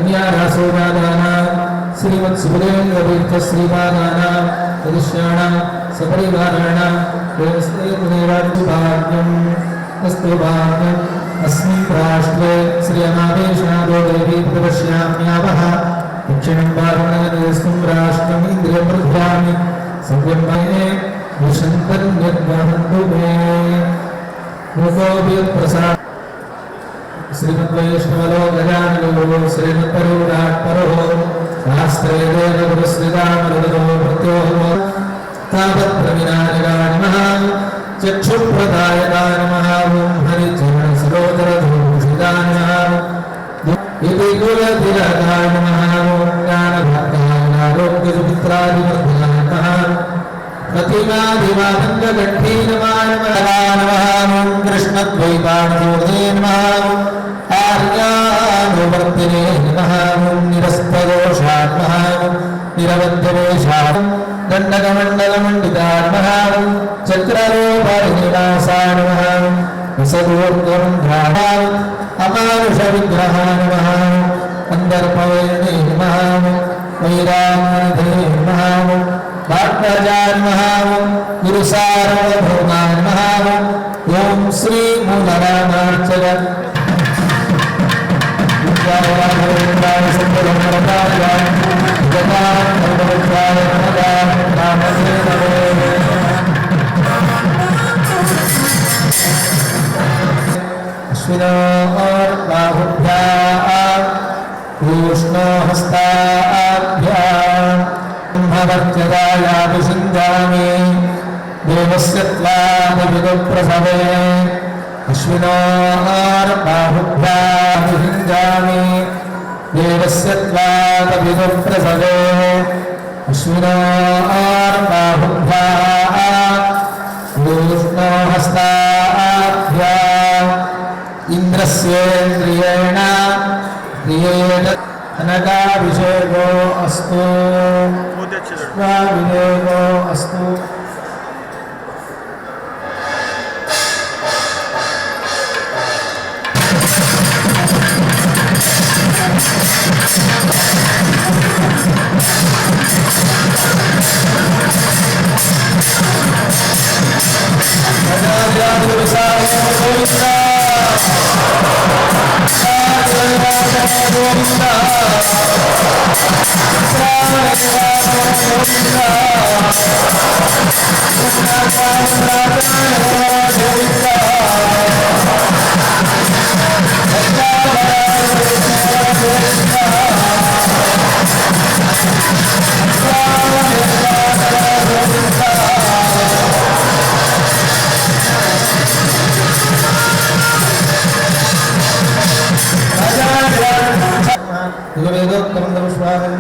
कन्यारासोदानां श्रीमत्सुबुधेन्द्रतीर्थश्रीपादानां सदस्याणां सपरिवाराणां देवस्तेतुदेवाद्युभाग्यम् अस्तु भाग्यम् अस्मिन् राष्ट्रे श्री अनादेशनादो देवी प्रपश्याम्यावः दक्षिणं पारणयस्तं राष्ट्रम् इन्द्रियं प्रध्यामि सत्यं मये विशन्तन्यद्वहन्तु मे मुकोऽपि प्रसाद श्रीमद्वैष्णवलो गजाननो श्रीमत्परिव्राट्परो शास्त्रे देवगुरुश्रीरामरुदो प्रत्योहो तावत्प्रविनायकाय नमः चक्षुप्रदायकाय नमः ॐ हरिचरणसरोजरधूषिताय नमः इति कुलतिलकाय नमः ॐ ज्ञानभागाय आरोग्यसुमित्रादिवर्धनाय नमः प्रतिमादिवादङ्गगण्ठीनमाय नमः ॐ कृष्णद्वैपाणिजोगे नमः आर्यानुवर्तिने नमः ॐ निरस्तदोषाय नमः निरवध्यवेशाय दण्डकमण्डलमण्डिताय नमः चक्ररूपनिवासाय नमः विसदूर्ध्वं अमानुषविग्रहाय नमः अन्दर्पवेणे नमः वैराग्यनिधे नमः भाट्टाचार्य नमः गुरुसार्वभौमाय नमः ॐ श्री मूलरामार्चय अश्विनोर्बाहुभ्याम् कृष्णोहस्ताभ्याम् ब्रह्मवर्चदायाभिषिञ्जामि देवस्य त्वादिविदुप्रसवे अश्विनोर्बाहुभ्याभिषिञ्जामि देवस्य त्वादिविदुप्रसवे अश्विनोर्बाहुभ्याम् कृष्णोहस्ताभ्याम् इन्द्रस्येन्द्रियेण क्रियेत अनगाभिषेको अस्तु स्वाभिषेको अस्तु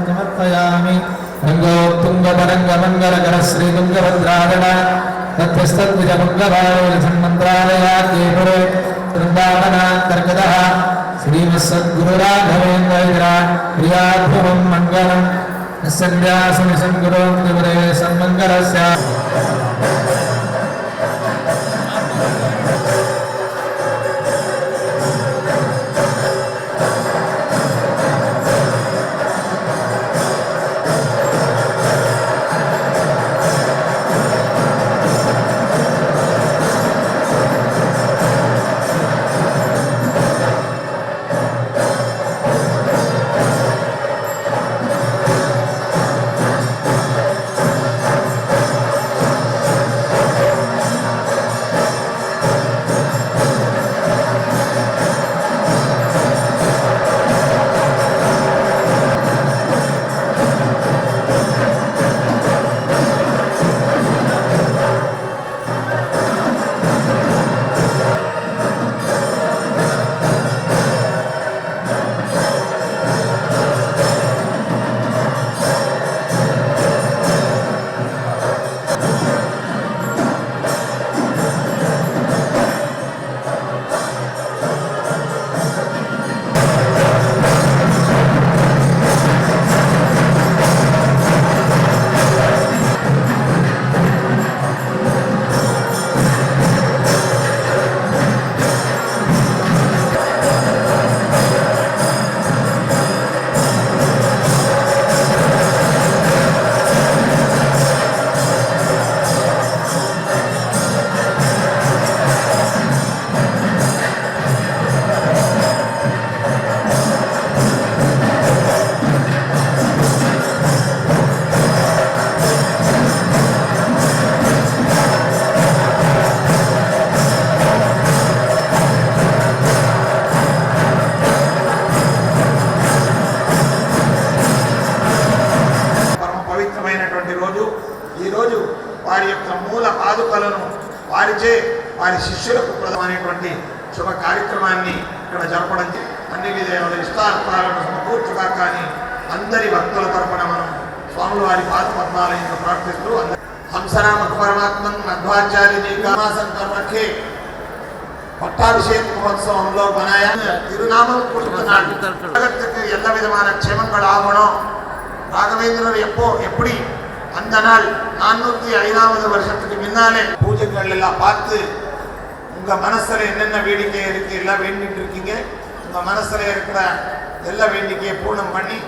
समर्पयामि रंगोत्तुंगतरंगमंगलकर श्रीतुंगभद्रागण तत्स्तद्विजमंगलायसन्मन्त्रालयाद्येपुरे वृन्दावनान्तर्गतः श्रीमत्सद्गुरुराघवेन्द्रैर्या प्रियाभुवं मङ्गलम् सन्ध्यासनिसङ्गुरों त्रिपुरे सन्मङ्गलस्य వారి శిష్యులకు ప్రధానమైనటువంటి శుభ కార్యక్రమాన్ని ఇక్కడ జరపడం అన్ని విధాల ఇష్టార్థాలను సమకూర్చుగా కానీ అందరి భక్తుల తరపున మనం స్వాముల వారి పాద పద్మాలయంలో ప్రార్థిస్తూ హంసనామక పరమాత్మన్ మధ్వాచార్య जी का संकर रखे పట్టాభిషేక మహోత్సవంలో బనాయ తిరునామం கொடுத்தனாள் உலகத்துக்கு எல்லா விதமான க்ஷேமங்கள் ஆகணும். ராகவேந்திரர் எப்படி அந்த நாள் 405வது வருஷத்துக்கு முன்னாலே பூஜைகள் எல்லாம் பார்த்து உங்க மனசுல என்னென்ன வேடிக்கை இருக்கு எல்லாம் வேண்டிட்டு இருக்கீங்க. உங்க மனசுல இருக்கிற ಎಲ್ಲ ಬೇಡಿಕೆಯ ಪೂರ್ಣ ಮಾಡಿ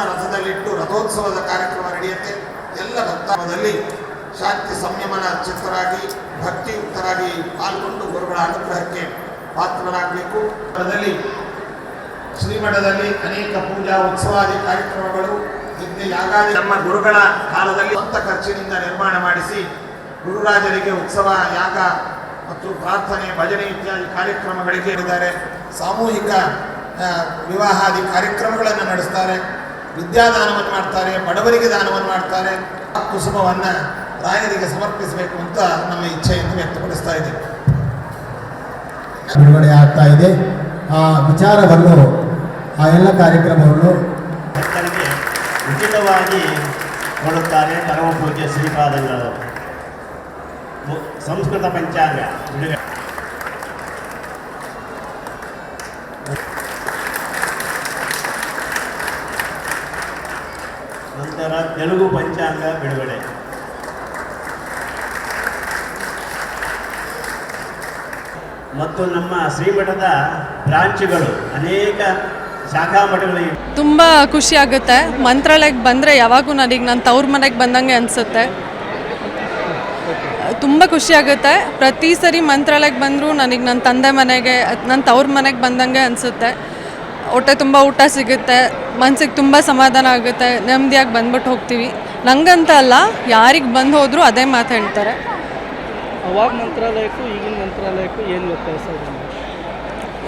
ರಥದಲ್ಲಿಟ್ಟು ರಥೋತ್ಸವದ ಕಾರ್ಯಕ್ರಮ ನಡೆಯುತ್ತೆ. ಎಲ್ಲ ಭಕ್ತರಲ್ಲಿ ಶಾಂತಿ ಸಂಯಮನ ಚಿತ್ತರಾಗಿ ಭಕ್ತಿಯುಕ್ತರಾಗಿ ಪಾಲ್ಗೊಂಡು ಗುರುಗಳ ಅನುಗ್ರಹಕ್ಕೆ ಪಾತ್ರರಾಗಬೇಕು. ಅದರಲ್ಲಿ ಶ್ರೀಮಠದಲ್ಲಿ ಅನೇಕ ಪೂಜಾ ಉತ್ಸವಾದಿ ಕಾರ್ಯಕ್ರಮಗಳು ಯಾಗಾದಿ ನಮ್ಮ ಗುರುಗಳ ಕಾಲದಲ್ಲಿ ಸ್ವಂತ ಖರ್ಚಿನಿಂದ ನಿರ್ಮಾಣ ಮಾಡಿಸಿ ಗುರುರಾಜರಿಗೆ ಉತ್ಸವ ಯಾಗ ಮತ್ತು ಪ್ರಾರ್ಥನೆ ಭಜನೆ ಇತ್ಯಾದಿ ಕಾರ್ಯಕ್ರಮಗಳಿಗೆ ಇದ್ದಾರೆ. ಸಾಮೂಹಿಕ ವಿವಾಹಾದಿ ಕಾರ್ಯಕ್ರಮಗಳನ್ನು ನಡೆಸ್ತಾರೆ. ವಿದ್ಯಾದಾನವನ್ನು ಮಾಡ್ತಾರೆ, ಬಡವರಿಗೆ ದಾನವನ್ನು ಮಾಡ್ತಾರೆ. ಕುಸುಮವನ್ನು ರಾಯರಿಗೆ ಸಮರ್ಪಿಸಬೇಕು ಅಂತ ನಮ್ಮ ಇಚ್ಛೆಯನ್ನು ವ್ಯಕ್ತಪಡಿಸ್ತಾ ಇದ್ದೀವಿ. ಬಿಡುಗಡೆ ಆಗ್ತಾ ಇದೆ. ಆ ವಿಚಾರವನ್ನು ಆ ಎಲ್ಲ ಕಾರ್ಯಕ್ರಮವನ್ನು ಭಕ್ತರಿಗೆ ಉಚಿತವಾಗಿ ಕೊಡುತ್ತಾರೆ. ಪರಮ ಪೂಜ್ಯ ಶ್ರೀಪಾದಂಗಳು ಸಂಸ್ಕೃತ ಪಂಚಾಂಗ ಬಿಡುಗಡೆ, ನಂತರ ತೆಲುಗು ಪಂಚಾಂಗ ಬಿಡುಗಡೆ, ಮತ್ತು ನಮ್ಮ ಶ್ರೀಮಠದ ಬ್ರಾಂಚ್ಗಳು ಅನೇಕ ಶಾಖಾ ಮಠಗಳು. ತುಂಬ ಖುಷಿ ಆಗುತ್ತೆ. ಮಂತ್ರಾಲಯಕ್ಕೆ ಬಂದರೆ ಯಾವಾಗೂ ನನಗೆ ನನ್ನ ತವ್ರ ಮನೆಗೆ ಬಂದಂಗೆ ಅನಿಸುತ್ತೆ. ತುಂಬ ಖುಷಿ ಆಗುತ್ತೆ. ಪ್ರತಿ ಸರಿ ಮಂತ್ರಾಲಯಕ್ಕೆ ಬಂದರೂ ನನಗೆ ನನ್ನ ತಂದೆ ಮನೆಗೆ, ನನ್ನ ತವ್ರ ಮನೆಗೆ ಬಂದಂಗೆ ಅನಿಸುತ್ತೆ. ಹೊಟ್ಟೆ ತುಂಬ ಊಟ ಸಿಗುತ್ತೆ, ಮನ್ಸಿಗೆ ತುಂಬ ಸಮಾಧಾನ ಆಗುತ್ತೆ, ನೆಮ್ಮದಿಯಾಗಿ ಬಂದ್ಬಿಟ್ಟು ಹೋಗ್ತೀವಿ. ನಂಗಂತ ಅಲ್ಲ, ಯಾರಿಗೆ ಬಂದು ಹೋದರೂ ಅದೇ ಮಾತು ಹೇಳ್ತಾರೆ. ಅವಾಗ ಮಂತ್ರಾಲಯಕ್ಕೂ ಈಗಿನ ಮಂತ್ರಾಲಯಕ್ಕೂ ಏನು ವ್ಯತ್ಯಾಸ ಇದೆ?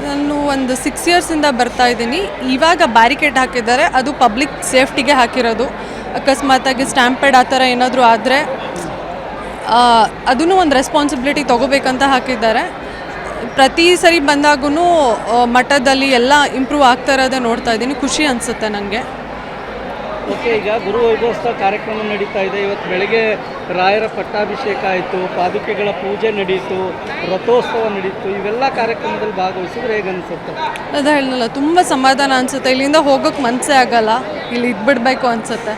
ನಾನು ಒಂದು 6 ಇಯರ್ಸಿಂದ ಬರ್ತಾ ಇದ್ದೀನಿ. ಇವಾಗ ಬ್ಯಾರಿಕೇಡ್ ಹಾಕಿದ್ದಾರೆ, ಅದು ಪಬ್ಲಿಕ್ ಸೇಫ್ಟಿಗೆ ಹಾಕಿರೋದು. ಅಕಸ್ಮಾತಾಗಿ ಸ್ಟ್ಯಾಂಪೇಡ್ ಆ ಥರ ಏನಾದರೂ ಆದರೆ ಅದೂ ಒಂದು ರೆಸ್ಪಾನ್ಸಿಬಿಲಿಟಿ ತೊಗೋಬೇಕಂತ ಹಾಕಿದ್ದಾರೆ. ಪ್ರತಿ ಸರಿ ಬಂದಾಗೂ ಮಠದಲ್ಲಿ ಎಲ್ಲ ಇಂಪ್ರೂವ್ ಆಗ್ತಾ ಇರೋದೇ ನೋಡ್ತಾ ಇದ್ದೀನಿ. ಖುಷಿ ಅನಿಸುತ್ತೆ ನನಗೆ. ಓಕೆ, ಈಗ ಗುರು ವೈಭವೋತ್ಸವ ಕಾರ್ಯಕ್ರಮ ನಡೀತಾ ಇದೆ. ಇವತ್ತು ಬೆಳಗ್ಗೆ ರಾಯರ ಪಟ್ಟಾಭಿಷೇಕ ಆಯಿತು, ಪಾದುಕೆಗಳ ಪೂಜೆ ನಡೀತು, ರಥೋತ್ಸವ ನಡೀತು. ಇವೆಲ್ಲ ಕಾರ್ಯಕ್ರಮದಲ್ಲಿ ಭಾಗವಹಿಸಿದ್ರೆ ಹೇಗೆ ಅನಿಸುತ್ತೆ? ಅದು ಹೇಳಲ್ಲ, ತುಂಬ ಸಮಾಧಾನ ಅನಿಸುತ್ತೆ. ಇಲ್ಲಿಂದ ಹೋಗೋಕ್ಕೆ ಮನಸ್ಸೇ ಆಗಲ್ಲ. ಇಲ್ಲಿ ಇದ್ಬಿಡ್ಬೇಕು ಅನಿಸುತ್ತೆ,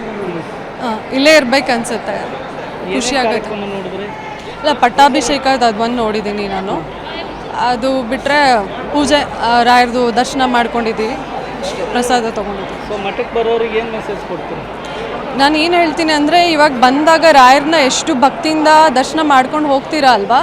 ಇಲ್ಲೇ ಇರ್ಬೇಕು ಅನಿಸುತ್ತೆ. ಖುಷಿ ಆಗುತ್ತೆ. ನೋಡಿದ್ರೆ ಇಲ್ಲ, ಪಟ್ಟಾಭಿಷೇಕದ ಅದೊಂದು ನೋಡಿದ್ದೀನಿ ನಾನು. ಅದು ಬಿಟ್ಟರೆ ಪೂಜೆ ರಾಯರದು ದರ್ಶನ ಮಾಡ್ಕೊಂಡಿದ್ದೀವಿ, ಪ್ರಸಾದ ತೊಗೊಂಡಿದ್ದೀವಿ. ಸೊ ಮಠಕ್ಕೆ ಬರೋರಿಗೆ ಏನು ಮೆಸೇಜ್ ಕೊಡ್ತೀರಿ? ನಾನು ಏನು ಹೇಳ್ತೀನಿ ಅಂದರೆ, ಇವಾಗ ಬಂದಾಗ ರಾಯರನ್ನ ಎಷ್ಟು ಭಕ್ತಿಯಿಂದ ದರ್ಶನ ಮಾಡ್ಕೊಂಡು ಹೋಗ್ತೀರಾ ಅಲ್ವಾ,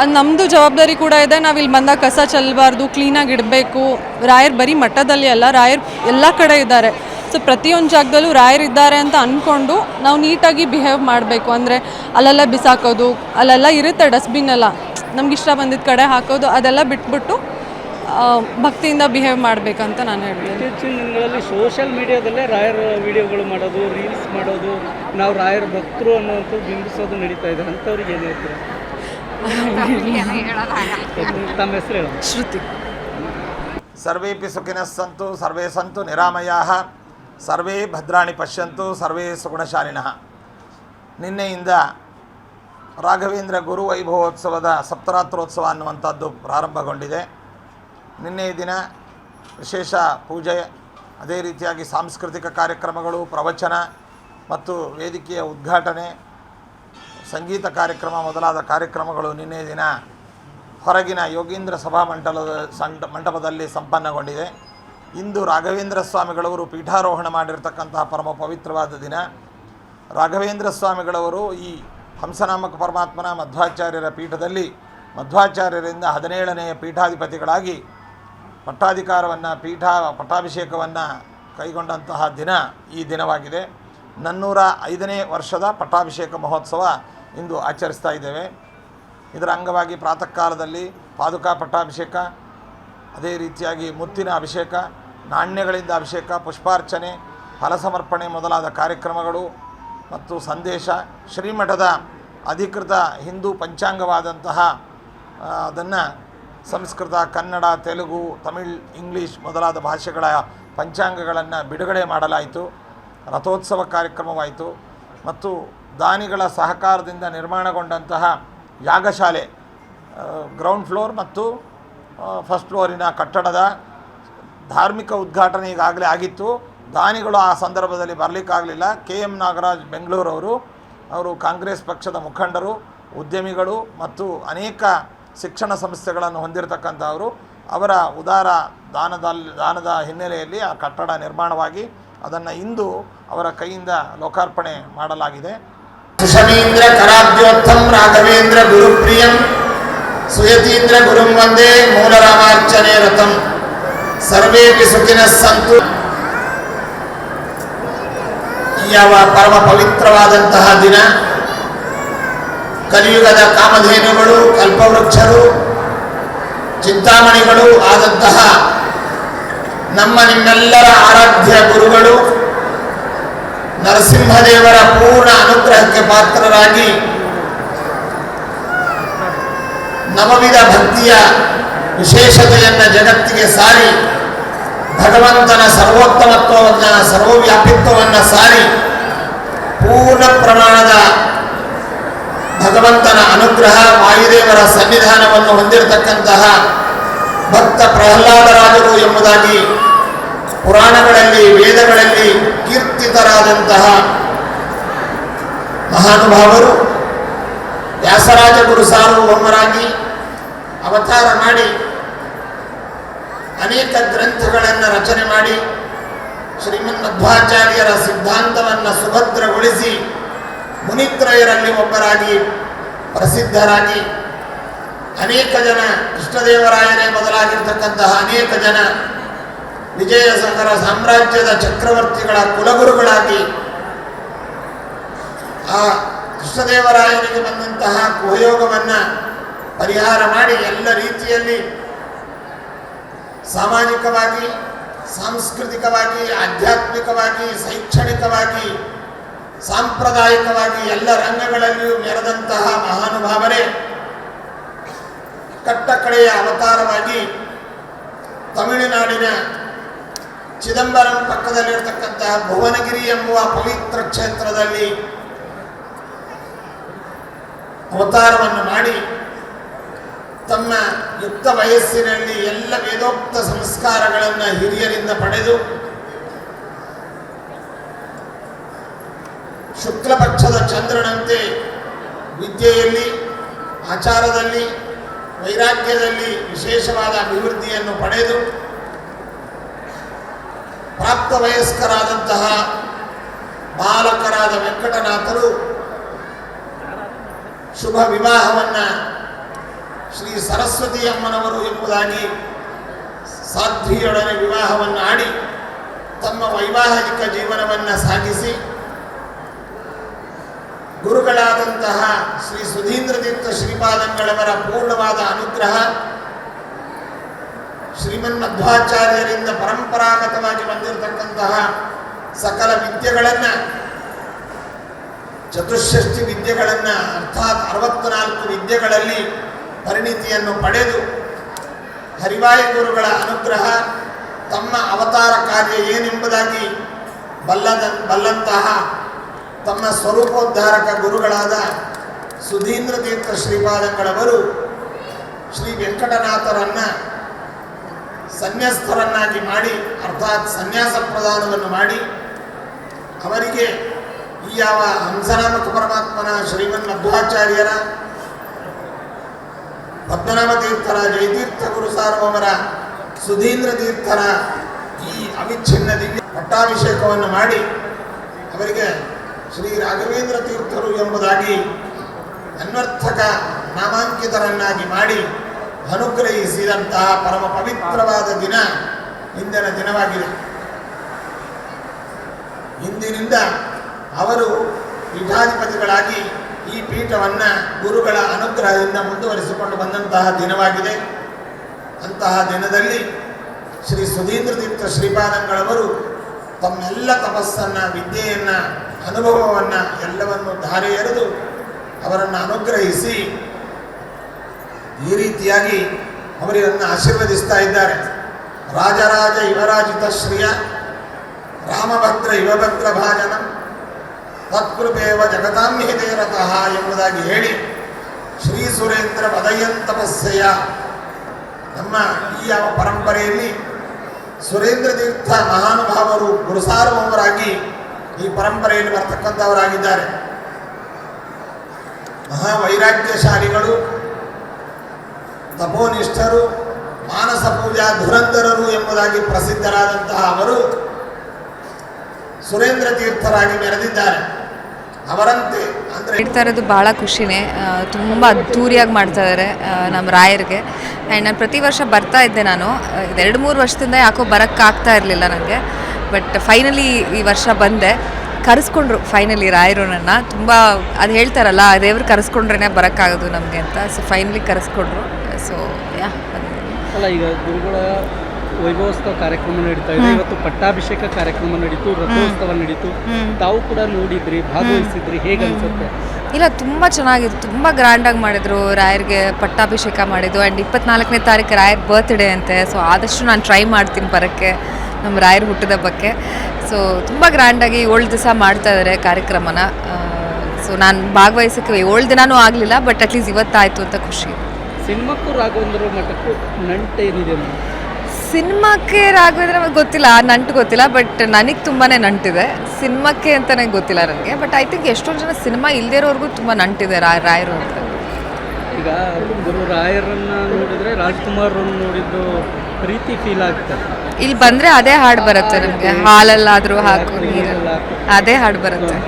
ಅದು ನಮ್ಮದು ಜವಾಬ್ದಾರಿ ಕೂಡ ಇದೆ. ನಾವು ಇಲ್ಲಿ ಬಂದಾಗ ಕಸ ಚೆಲ್ಲಬಾರ್ದು, ಕ್ಲೀನಾಗಿ ಇಡಬೇಕು. ರಾಯರು ಬರೀ ಮಠದಲ್ಲಿ ಅಲ್ಲ, ರಾಯರು ಎಲ್ಲ ಕಡೆ ಇದ್ದಾರೆ. ಸೊ ಪ್ರತಿಯೊಂದು ಜಾಗದಲ್ಲೂ ರಾಯರಿದ್ದಾರೆ ಅಂತ ಅಂದ್ಕೊಂಡು ನಾವು ನೀಟಾಗಿ ಬಿಹೇವ್ ಮಾಡಬೇಕು. ಅಂದರೆ ಅಲ್ಲೆಲ್ಲ ಬಿಸಾಕೋದು, ಅಲ್ಲೆಲ್ಲ ಇರುತ್ತೆ ಡಸ್ಟ್ಬಿನ್ ಎಲ್ಲ, ನಮ್ಗೆ ಇಷ್ಟ ಬಂದಿದ್ದ ಕಡೆ ಹಾಕೋದು, ಅದೆಲ್ಲ ಬಿಟ್ಬಿಟ್ಟು ಭಕ್ತಿಯಿಂದ ಬಿಹೇವ್ ಮಾಡಬೇಕಂತ ನಾನು ಹೇಳ್ತೀನಿ. ಇತ್ತೀಚಿನ ದಿನಗಳಲ್ಲಿ ಸೋಷಿಯಲ್ ಮೀಡಿಯಾದಲ್ಲೇ ರಾಯರ ವಿಡಿಯೋಗಳು ಮಾಡೋದು, ರೀಲ್ಸ್ ಮಾಡೋದು, ನಾವು ರಾಯರ ಭಕ್ತರು ಅನ್ನೋವಂಥದ್ದು ಬಿಂಬಿಸೋದು ನಡೀತಾ ಇದೆ. ಅಂಥವ್ರಿಗೆ ಏನು ಹೇಳ್ತೀರಾ? ತಮ್ಮ ಹೆಸರು ಹೇಳ. ಶ್ರುತಿ. ಸರ್ವೇಪಿ ಸುಖಿನಃ ಸಂತು ಸರ್ವೇ ಸಂತು ನಿರಾಮಯಾಃ ಸರ್ವೇ ಭದ್ರಾಣಿ ಪಶ್ಯಂತು ಸರ್ವೇ ಸುಗುಣಶಾಲಿನಃ. ನಿನ್ನೆಯಿಂದ ರಾಘವೇಂದ್ರ ಗುರು ವೈಭವೋತ್ಸವದ ಸಪ್ತರಾತ್ರೋತ್ಸವ ಅನ್ನುವಂಥದ್ದು ಪ್ರಾರಂಭಗೊಂಡಿದೆ. ನಿನ್ನೆ ದಿನ ವಿಶೇಷ ಪೂಜೆ, ಅದೇ ರೀತಿಯಾಗಿ ಸಾಂಸ್ಕೃತಿಕ ಕಾರ್ಯಕ್ರಮಗಳು, ಪ್ರವಚನ ಮತ್ತು ವೇದಿಕೆಯ ಉದ್ಘಾಟನೆ, ಸಂಗೀತ ಕಾರ್ಯಕ್ರಮ ಮೊದಲಾದ ಕಾರ್ಯಕ್ರಮಗಳು ನಿನ್ನೆ ದಿನ ಹೊರಗಿನ ಯೋಗೀಂದ್ರ ಸಭಾ ಮಂಟಪದಲ್ಲಿ ಸಂಪನ್ನಗೊಂಡಿದೆ. ಇಂದು ರಾಘವೇಂದ್ರ ಸ್ವಾಮಿಗಳವರು ಪೀಠಾರೋಹಣ ಮಾಡಿರ್ತಕ್ಕಂತಹ ಪರಮ ಪವಿತ್ರವಾದ ದಿನ. ರಾಘವೇಂದ್ರ ಸ್ವಾಮಿಗಳವರು ಈ ಹಂಸನಾಮಕ ಪರಮಾತ್ಮನ ಮಧ್ವಾಚಾರ್ಯರ ಪೀಠದಲ್ಲಿ ಮಧ್ವಾಚಾರ್ಯರಿಂದ 17ನೆಯ ಪೀಠಾಧಿಪತಿಗಳಾಗಿ ಪಟ್ಟಾಭಿಷೇಕವನ್ನು ಕೈಗೊಂಡಂತಹ ದಿನ ಈ ದಿನವಾಗಿದೆ. 405ನೇ ವರ್ಷದ ಪಟ್ಟಾಭಿಷೇಕ ಮಹೋತ್ಸವ ಇಂದು ಆಚರಿಸ್ತಾ ಇದ್ದೇವೆ. ಇದರ ಅಂಗವಾಗಿ ಪ್ರಾತಃ ಕಾಲದಲ್ಲಿ ಪಾದುಕಾ ಪಟ್ಟಾಭಿಷೇಕ, ಅದೇ ರೀತಿಯಾಗಿ ಮುತ್ತಿನ ಅಭಿಷೇಕ, ನಾಣ್ಯಗಳಿಂದ ಅಭಿಷೇಕ, ಪುಷ್ಪಾರ್ಚನೆ, ಫಲಸಮರ್ಪಣೆ ಮೊದಲಾದ ಕಾರ್ಯಕ್ರಮಗಳು ಮತ್ತು ಸಂದೇಶ, ಶ್ರೀಮಠದ ಅಧಿಕೃತ ಹಿಂದೂ ಪಂಚಾಂಗವಾದಂತಹ ಅದನ್ನು ಸಂಸ್ಕೃತ, ಕನ್ನಡ, ತೆಲುಗು, ತಮಿಳ್, ಇಂಗ್ಲೀಷ್ ಮೊದಲಾದ ಭಾಷೆಗಳ ಪಂಚಾಂಗಗಳನ್ನು ಬಿಡುಗಡೆ ಮಾಡಲಾಯಿತು. ರಥೋತ್ಸವ ಕಾರ್ಯಕ್ರಮವಾಯಿತು ಮತ್ತು ದಾನಿಗಳ ಸಹಕಾರದಿಂದ ನಿರ್ಮಾಣಗೊಂಡಂತಹ ಯಾಗಶಾಲೆ ಗ್ರೌಂಡ್ ಫ್ಲೋರ್ ಮತ್ತು ಫಸ್ಟ್ ಫ್ಲೋರಿನ ಕಟ್ಟಡದ ಧಾರ್ಮಿಕ ಉದ್ಘಾಟನೆ ಈಗಾಗಲೇ ಆಗಿತ್ತು. ದಾನಿಗಳು ಆ ಸಂದರ್ಭದಲ್ಲಿ ಬರಲಿಕ್ಕಾಗಲಿಲ್ಲ. KM ನಾಗರಾಜ್ ಬೆಂಗಳೂರವರು, ಅವರು ಕಾಂಗ್ರೆಸ್ ಪಕ್ಷದ ಮುಖಂಡರು, ಉದ್ಯಮಿಗಳು ಮತ್ತು ಅನೇಕ ಶಿಕ್ಷಣ ಸಂಸ್ಥೆಗಳನ್ನು ಹೊಂದಿರತಕ್ಕಂಥವರು. ಅವರ ಉದಾರ ದಾನದ ಹಿನ್ನೆಲೆಯಲ್ಲಿ ಆ ಕಟ್ಟಡ ನಿರ್ಮಾಣವಾಗಿ ಅದನ್ನು ಇಂದು ಅವರ ಕೈಯಿಂದ ಲೋಕಾರ್ಪಣೆ ಮಾಡಲಾಗಿದೆ. ಸುಷಮೀಂದ್ರ ಕರಾಬ್ಜೋತ್ತಮ್ ರಾಘವೇಂದ್ರ ಗುರುಪ್ರಿಯಂ ಸುಯತೀಂದ್ರ ಗುರುಂ ವಂದೇ ಮೂಲರಾಮಾರ್ಚನೆ ರಥಂ ಸರ್ವೇಪಿ ಸುಖಿನಃ ಸಂತು. ಯಾವ ಪರಮ ಪವಿತ್ರವಾದಂತಹ ದಿನ, ಕಲಿಯುಗದ ಕಾಮಧೇನುಗಳು, ಕಲ್ಪವೃಕ್ಷರು, ಚಿಂತಾಮಣಿಗಳು ಆದಂತಹ ನಮ್ಮ ನಿಮ್ಮೆಲ್ಲರ ಆರಾಧ್ಯ ಗುರುಗಳು ನರಸಿಂಹದೇವರ ಪೂರ್ಣ ಅನುಗ್ರಹಕ್ಕೆ ಪಾತ್ರರಾಗಿ ನವವಿಧ ಭಕ್ತಿಯ ವಿಶೇಷತೆಯನ್ನು ಜಗತ್ತಿಗೆ ಸಾರಿ ಭಗವಂತನ ಸರ್ವೋತ್ತಮತ್ವವನ್ನು, ಸರ್ವವ್ಯಾಪಿತ್ವವನ್ನು ಸಾರಿ ಪೂರ್ಣ ಪ್ರಮಾಣದ ಭಗವಂತನ ಅನುಗ್ರಹ, ವಾಯುದೇವರ ಸನ್ನಿಧಾನವನ್ನು ಹೊಂದಿರತಕ್ಕಂತಹ ಭಕ್ತ ಪ್ರಹ್ಲಾದರಾಜರು ಎಂಬುದಾಗಿ ಪುರಾಣಗಳಲ್ಲಿ, ವೇದಗಳಲ್ಲಿ ಕೀರ್ತಿತರಾದಂತಹ ಮಹಾನುಭಾವರು ವ್ಯಾಸರಾಜ ಗುರು ಸಾರ್ವಭೌಮರಾಗಿ ಅವತಾರ ಮಾಡಿ ಅನೇಕ ಗ್ರಂಥಗಳನ್ನು ರಚನೆ ಮಾಡಿ ಶ್ರೀಮನ್ ಮಧ್ವಾಚಾರ್ಯರ ಸಿದ್ಧಾಂತವನ್ನು ಸುಭದ್ರಗೊಳಿಸಿ ಮುನಿತ್ರಯರಲ್ಲಿ ಒಬ್ಬರಾಗಿ ಪ್ರಸಿದ್ಧರಾಗಿ ಅನೇಕ ಜನ ಕೃಷ್ಣದೇವರಾಯರೇ ಮೊದಲಾಗಿರ್ತಕ್ಕಂತಹ ಅನೇಕ ಜನ ವಿಜಯನಗರ ಸಾಮ್ರಾಜ್ಯದ ಚಕ್ರವರ್ತಿಗಳ ಕುಲಗುರುಗಳಾಗಿ ಆ ಕೃಷ್ಣದೇವರಾಯನಿಗೆ ಬಂದಂತಹ ಕುಹಯೋಗವನ್ನು ಪರಿಹಾರ ಮಾಡಿ ಎಲ್ಲ ರೀತಿಯಲ್ಲಿ ಸಾಮಾಜಿಕವಾಗಿ, ಸಾಂಸ್ಕೃತಿಕವಾಗಿ, ಆಧ್ಯಾತ್ಮಿಕವಾಗಿ, ಶೈಕ್ಷಣಿಕವಾಗಿ, ಸಾಂಪ್ರದಾಯಿಕವಾಗಿ ಎಲ್ಲ ರಂಗಗಳಲ್ಲಿಯೂ ಮೆರೆದಂತಹ ಮಹಾನುಭಾವರೇ ಕಟ್ಟಕಡೆಯ ಅವತಾರವಾಗಿ ತಮಿಳುನಾಡಿನ ಚಿದಂಬರಂ ಪಕ್ಕದಲ್ಲಿರತಕ್ಕಂತಹ ಭುವನಗಿರಿ ಎಂಬುವ ಪವಿತ್ರ ಕ್ಷೇತ್ರದಲ್ಲಿ ಅವತಾರವನ್ನು ಮಾಡಿ ತಮ್ಮ ಯುಕ್ತ ವಯಸ್ಸಿನಲ್ಲಿ ಎಲ್ಲ ವೇದೋಕ್ತ ಸಂಸ್ಕಾರಗಳನ್ನು ಹಿರಿಯರಿಂದ ಪಡೆದು ಶುಕ್ಲ ಪಕ್ಷದ ಚಂದ್ರನಂತೆ ವಿದ್ಯೆಯಲ್ಲಿ, ಆಚಾರದಲ್ಲಿ, ವೈರಾಗ್ಯದಲ್ಲಿ ವಿಶೇಷವಾದ ಅಭಿವೃದ್ಧಿಯನ್ನು ಪಡೆದು ಪ್ರಾಪ್ತ ವಯಸ್ಕರಾದಂತಹ ಬಾಲಕರಾದ ವೆಂಕಟನಾಥರು ಶುಭ ವಿವಾಹವನ್ನು ಶ್ರೀ ಸರಸ್ವತಿ ಅಮ್ಮನವರು ಎಂಬುದಾಗಿ ಸಾಧ್ವಿಯೊಡನೆ ವಿವಾಹವನ್ನು ಆಡಿ ತಮ್ಮ ವೈವಾಹಿಕ ಜೀವನವನ್ನು ಸಾಗಿಸಿ ಗುರುಗಳಾದಂತಹ ಶ್ರೀ ಸುಧೀಂದ್ರ ತೀರ್ಥ ಶ್ರೀಪಾದಂಗಳವರ ಪೂರ್ಣವಾದ ಅನುಗ್ರಹ, ಶ್ರೀಮನ್ ಮಧ್ವಾಚಾರ್ಯರಿಂದ ಪರಂಪರಾಗತವಾಗಿ ಬಂದಿರತಕ್ಕಂತಹ ಸಕಲ ವಿದ್ಯೆಗಳನ್ನು, ಚತುಷ್ಷಷ್ಟಿ ವಿದ್ಯೆಗಳನ್ನು ಅರ್ಥಾತ್ 64 ವಿದ್ಯೆಗಳಲ್ಲಿ ಪರಿಣಿತಿಯನ್ನು ಪಡೆದು ಹರಿವಾಯು ಗುರುಗಳ ಅನುಗ್ರಹ, ತಮ್ಮ ಅವತಾರ ಕಾರ್ಯ ಏನೆಂಬುದಾಗಿ ಬಲ್ಲಂತಹ ತಮ್ಮ ಸ್ವರೂಪೋದ್ಧಾರಕ ಗುರುಗಳಾದ ಸುಧೀಂದ್ರ ತೀರ್ಥ ಶ್ರೀಪಾದಂಗಳವರು ಶ್ರೀ ವೆಂಕಟನಾಥರನ್ನು ಸನ್ಯಾಸ್ತರನ್ನಾಗಿ ಮಾಡಿ ಅರ್ಥಾತ್ ಸನ್ಯಾಸ ಪ್ರದಾನವನ್ನು ಮಾಡಿ ಅವರಿಗೆ ಈ ಯಾವ ಹಂಸನಾಮಕ ಪರಮಾತ್ಮನ ಶ್ರೀಮನ್ ಮಧ್ವಾಚಾರ್ಯರ, ಪದ್ಮನಾಭ ತೀರ್ಥರ, ಜಯತೀರ್ಥ ಗುರು ಸಾರ್ವಭೌಮರ, ಸುಧೀಂದ್ರ ತೀರ್ಥರ ಈ ಅವಿಚ್ಛಿನ್ನ ದಿವ್ಯ ಪಟ್ಟಾಭಿಷೇಕವನ್ನು ಮಾಡಿ ಅವರಿಗೆ ಶ್ರೀ ರಾಘವೇಂದ್ರ ತೀರ್ಥರು ಎಂಬುದಾಗಿ ಅನ್ವರ್ಥಕ ನಾಮಾಂಕಿತರನ್ನಾಗಿ ಮಾಡಿ ಅನುಗ್ರಹಿಸಿದಂತಹ ಪರಮ ಪವಿತ್ರವಾದ ದಿನ ಇಂದಿನ ದಿನವಾಗಿದೆ. ಇಂದಿನಿಂದ ಅವರು ಪೀಠಾಧಿಪತಿಗಳಾಗಿ ಈ ಪೀಠವನ್ನು ಗುರುಗಳ ಅನುಗ್ರಹದಿಂದ ಮುಂದುವರಿಸಿಕೊಂಡು ಬಂದಂತಹ ದಿನವಾಗಿದೆ. ಅಂತಹ ದಿನದಲ್ಲಿ ಶ್ರೀ ಸುಧೀಂದ್ರ ತೀರ್ಥ ಶ್ರೀಪಾದಂಗಳವರು ತಮ್ಮೆಲ್ಲ ತಪಸ್ಸನ್ನು, ವಿದ್ಯೆಯನ್ನು, ಅನುಭವವನ್ನು ಎಲ್ಲವನ್ನು ಧಾರೆ ಎರೆದು ಅವರನ್ನು ಅನುಗ್ರಹಿಸಿ ಈ ರೀತಿಯಾಗಿ ಅವರನ್ನು ಆಶೀರ್ವದಿಸ್ತಾ ಇದ್ದಾರೆ. ರಾಜರಾಜ ಯುವರಾಜಿತ ಶ್ರಿಯ ರಾಮಭದ್ರ ಯುವಭದ್ರ ಭಾಜನ ತತ್ಕೃಪೇವ ಜಗತಾಂಹಿತೇರತಃ ಎಂಬುದಾಗಿ ಹೇಳಿ ಶ್ರೀ ಸುರೇಂದ್ರ ಪದಯಂತಪಸ್ಸೆಯ ನಮ್ಮ ಈ ಯಾವ ಪರಂಪರೆಯಲ್ಲಿ ಸುರೇಂದ್ರ ತೀರ್ಥ ಮಹಾನುಭಾವರು ಗುರುಸಾರ್ವಭೌಮರಾಗಿ ಈ ಪರಂಪರೆಯಲ್ಲಿ ಬರ್ತಕ್ಕಂಥವರಾಗಿದ್ದಾರೆ. ಮಹಾವೈರಾಗ್ಯಶಾಲಿಗಳು, ತಪೋನಿಷ್ಠರು, ಮಾನಸ ಪೂಜಾ ಧುರಂಧರರು ಎಂಬುದಾಗಿ ಪ್ರಸಿದ್ಧರಾದಂತಹ ಅವರು ಸುರೇಂದ್ರ ತೀರ್ಥರಾಗಿ ಮೆರೆದಿದ್ದಾರೆ. ಅವರಂತೆ ಅಂದರೆ ಇಡ್ತಾ ಇರೋದು ಭಾಳ ಖುಷಿನೇ. ತುಂಬ ಅದ್ಧೂರಿಯಾಗಿ ಮಾಡ್ತಾ ಇದ್ದಾರೆ ನಮ್ಮ ರಾಯರಿಗೆ. ಆ್ಯಂಡ್ ನಾನು ಪ್ರತಿ ವರ್ಷ ಬರ್ತಾ ಇದ್ದೆ. ನಾನು 2-3 ವರ್ಷದಿಂದ ಯಾಕೋ ಬರೋಕ್ಕಾಗ್ತಾ ಇರಲಿಲ್ಲ ನನಗೆ. ಬಟ್ ಫೈನಲಿ ಈ ವರ್ಷ ಬಂದೆ. ಕರೆಸ್ಕೊಂಡ್ರು ಫೈನಲಿ ರಾಯರು ನನ್ನ. ತುಂಬ ಅದು ಹೇಳ್ತಾರಲ್ಲ, ದೇವ್ರು ಕರೆಸ್ಕೊಂಡ್ರೇ ಬರೋಕ್ಕಾಗೋದು ನಮಗೆ ಅಂತ. ಸೊ ಫೈನಲಿ ಕರೆಸ್ಕೊಂಡ್ರು. ಸೊ ಯಾ ಅಲ್ಲ, ಈಗ ಗುರುಗಳ ವೈಭವೋತ್ಸವ ಕಾರ್ಯಕ್ರಮ ನಡೀತಾ ಇದೆ. ಇವತ್ತು ಪಟ್ಟಾಭಿಷೇಕ ಕಾರ್ಯಕ್ರಮ ನಡೀತು, ರಥೋತ್ಸವ ನಡೀತು. ತಾವು ಕೂಡ ನೋಡಿದ್ರಿ, ಭಾಗವಹಿಸಿದ್ರಿ, ಹೇಗೆ ಅನ್ಸುತ್ತೆ? ಇಲ್ಲ, ತುಂಬ ಚೆನ್ನಾಗಿತ್ತು. ತುಂಬ ಗ್ರ್ಯಾಂಡಾಗಿ ಮಾಡಿದರು. ರಾಯರಿಗೆ ಪಟ್ಟಾಭಿಷೇಕ ಮಾಡಿದ್ದು. ಆ್ಯಂಡ್ 24ನೇ ತಾರೀಕು ರಾಯರ್ ಬರ್ತ್ಡೇ ಅಂತೆ. ಸೊ ಆದಷ್ಟು ನಾನು ಟ್ರೈ ಮಾಡ್ತೀನಿ ಬರೋಕ್ಕೆ, ನಮ್ಮ ರಾಯರ ಹುಟ್ಟಿದ ಹಬ್ಬಕ್ಕೆ. ಸೊ ತುಂಬ ಗ್ರ್ಯಾಂಡಾಗಿ 7 ದಿವಸ ಮಾಡ್ತಾ ಇದ್ದಾರೆ ಕಾರ್ಯಕ್ರಮನ. ಸೊ ನಾನು ಭಾಗವಹಿಸೋಕ್ಕೆ 7 ದಿನವೂ ಆಗಲಿಲ್ಲ, ಬಟ್ ಅಟ್ಲೀಸ್ಟ್ ಇವತ್ತಾಯಿತು ಅಂತ ಖುಷಿ. ಸಿನಿಮಾಕ್ಕೂ ರಾಘವೇಂದ್ರ ಮಠಕ್ಕೂ ನಂಟು ಏನಿದೆ? ಸಿನಿಮಾಕ್ಕೆ ರಾಘವೇಂದ್ರ ಗೊತ್ತಿಲ್ಲ, ನಂಟು ಗೊತ್ತಿಲ್ಲ. ಬಟ್ ನನಗೆ ತುಂಬಾ ನಂಟಿದೆ. ಸಿನಿಮಾಕ್ಕೆ ಅಂತಲೇ ಗೊತ್ತಿಲ್ಲ ನನಗೆ. ಬಟ್ ಐ ಥಿಂಕ್ ಎಷ್ಟೊಂದು ಜನ ಸಿನಿಮಾ ಇಲ್ಲದೇ ಇರೋರ್ಗೂ ತುಂಬ ನಂಟಿದೆ ರಾಯರು ಅಂತ. ಈಗ ಗುರು ರಾಯರನ್ನು ನೋಡಿದರೆ ರಾಜ್ಕುಮಾರನ್ನು ನೋಡಿದ್ದು ಪ್ರೀತಿ ಫೀಲ್ ಆಗ್ತದೆ. ಇಲ್ಲಿ ಬಂದರೆ ಅದೇ ಹಾಡು ಬರುತ್ತೆ ನಮಗೆ. ಹಾಲಲ್ಲಾದರೂ ಹಾಕು, ನೀರಲ್ಲ, ಅದೇ ಹಾಡು ಬರುತ್ತೆ.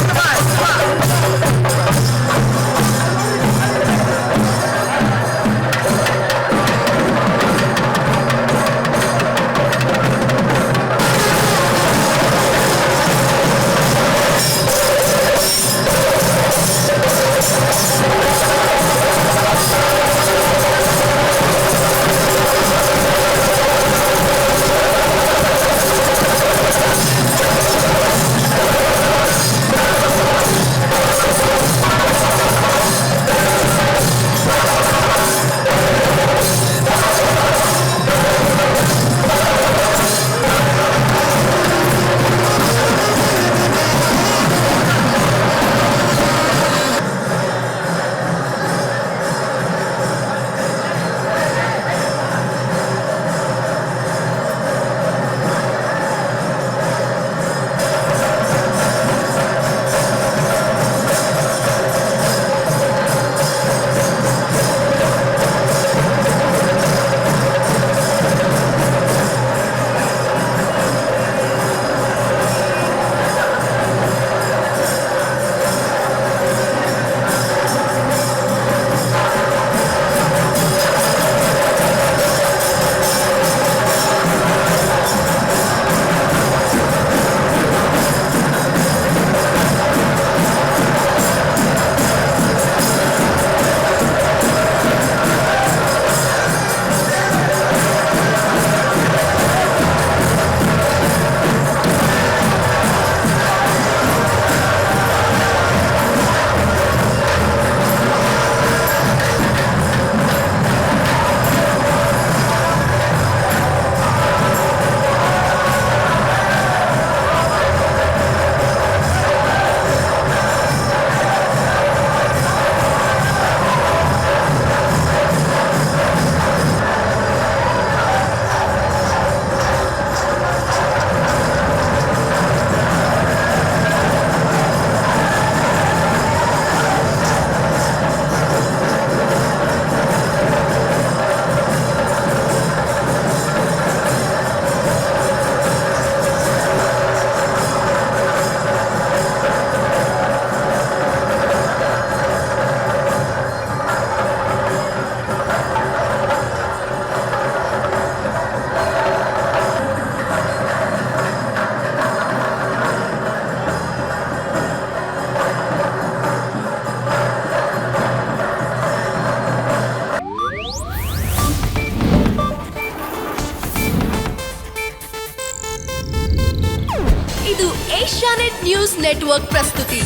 ಏಷ್ಯಾನೆಟ್ ನ್ಯೂಸ್ ನೆಟ್ವರ್ಕ್ ಪ್ರಸ್ತುತಿ.